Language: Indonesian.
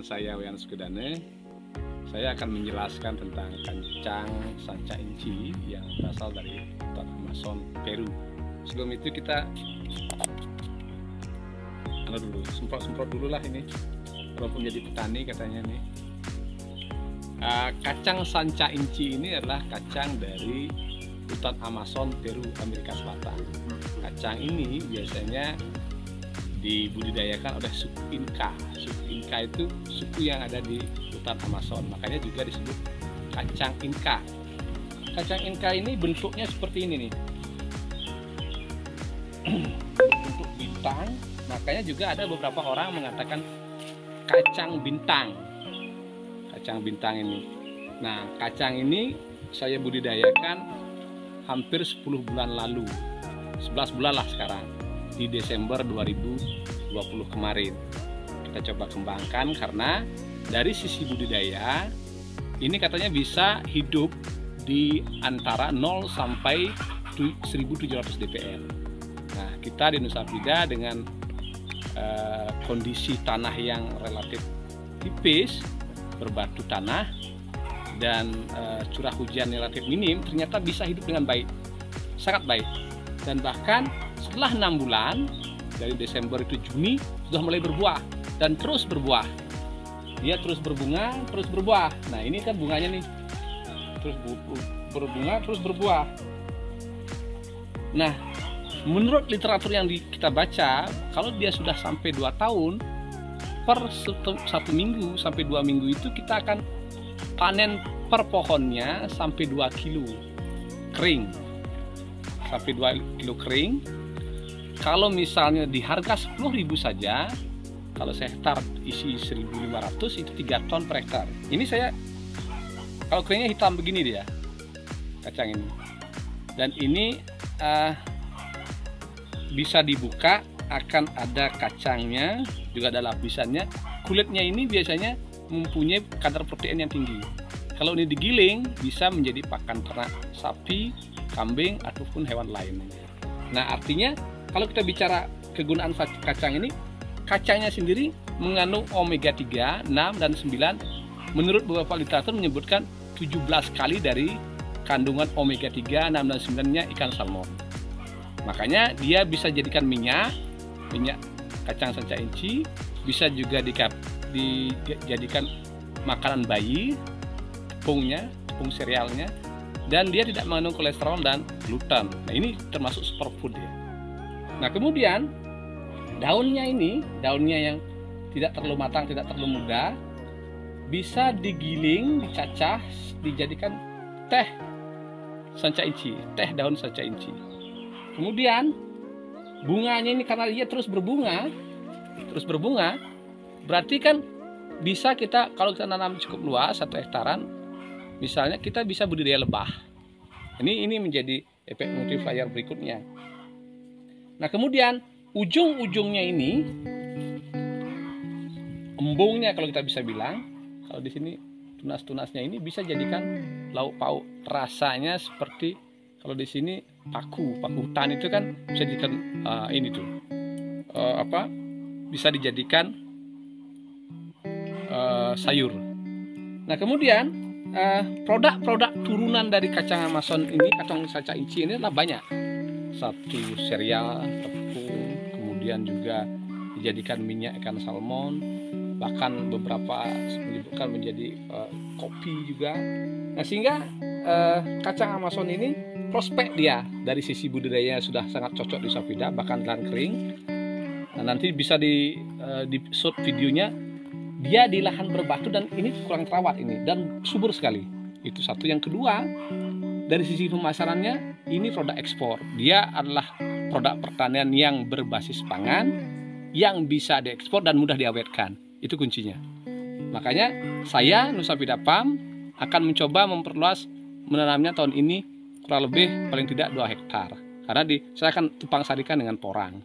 dengan saya Wayan Sukudane. Saya akan menjelaskan tentang kacang sanca inci yang berasal dari hutan Amazon Peru. Sebelum itu kita semprot dulu lah ini. Walaupun jadi petani katanya nih. Kacang sanca inci ini adalah kacang dari hutan Amazon Peru, Amerika Selatan. Kacang ini biasanya dibudidayakan oleh suku Inka. Suku Inka itu suku yang ada di hutan Amazon, makanya juga disebut kacang Inka. Kacang Inka ini bentuknya seperti ini nih, bentuk bintang. Makanya juga ada beberapa orang mengatakan kacang bintang. Kacang bintang ini. Nah, kacang ini saya budidayakan hampir 10 bulan lalu. 11 bulan lah sekarang. Di Desember 2020 kemarin. Kita coba kembangkan karena dari sisi budidaya ini katanya bisa hidup di antara 0 sampai 1700 dpl. Nah, kita di Nusa Penida dengan kondisi tanah yang relatif tipis, berbatu tanah dan curah hujan relatif minim, ternyata bisa hidup dengan baik, sangat baik. Dan bahkan setelah 6 bulan dari Desember itu Juni sudah mulai berbuah dan terus berbuah. Dia terus berbunga, terus berbuah. Nah, ini kan bunganya nih, terus berbunga, terus berbuah. Nah, menurut literatur yang kita baca, kalau dia sudah sampai 2 tahun, per 1 minggu sampai 2 minggu itu kita akan panen per pohonnya sampai 2 kilo kering. Sampai 2 kilo kering. Kalau misalnya di harga 10.000 saja, kalau sehektar isi 1.500 itu 3 ton per hektar. Ini saya, kalau keringnya hitam begini dia, kacang ini. Dan ini bisa dibuka, akan ada kacangnya, juga ada lapisannya. Kulitnya ini biasanya mempunyai kadar protein yang tinggi. Kalau ini digiling, bisa menjadi pakan ternak sapi, kambing, ataupun hewan lain. Nah, artinya kalau kita bicara kegunaan kacang ini, kacangnya sendiri mengandung omega 3, 6, dan 9. Menurut beberapa literatur menyebutkan 17 kali dari kandungan omega 3, 6, dan 9-nya ikan salmon. Makanya dia bisa jadikan minyak kacang sanca inci, bisa juga dijadikan makanan bayi, tepung serealnya, dan dia tidak mengandung kolesterol dan gluten. Nah, ini termasuk superfood ya. Nah, kemudian daunnya yang tidak terlalu matang, tidak terlalu muda, bisa digiling, dicacah, dijadikan teh sanca inci, teh daun sanca inci. Kemudian bunganya ini karena dia terus berbunga, berarti kan bisa kita, kalau kita nanam cukup luas 1 hektaran, misalnya kita bisa budidaya lebah. Ini menjadi efek multiplier berikutnya. Nah, kemudian ujung-ujungnya ini, embungnya kalau kita bisa bilang, kalau di sini tunas-tunasnya ini bisa jadikan lauk pauk. Rasanya seperti kalau di sini paku hutan itu kan bisa dijadikan ini tuh bisa dijadikan sayur. Nah, kemudian produk-produk turunan dari kacang Amazon ini, kacang sanca inci ini adalah banyak. Satu sereal, tepung, kemudian juga dijadikan minyak ikan salmon, bahkan beberapa menyebutkan menjadi kopi juga. Nah, sehingga kacang Amazon ini prospek dia dari sisi budidaya sudah sangat cocok di Nusa Penida, bahkan lahan kering. Nah, nanti bisa di shoot videonya, dia di lahan berbatu dan ini kurang terawat ini dan subur sekali. Itu satu. Yang kedua, dari sisi pemasarannya, ini produk ekspor. Dia adalah produk pertanian yang berbasis pangan, yang bisa diekspor dan mudah diawetkan. Itu kuncinya. Makanya saya, Nusa Penida Farm, akan mencoba memperluas menanamnya tahun ini kurang lebih paling tidak 2 hektar. Karena saya akan tumpang sarikan dengan porang.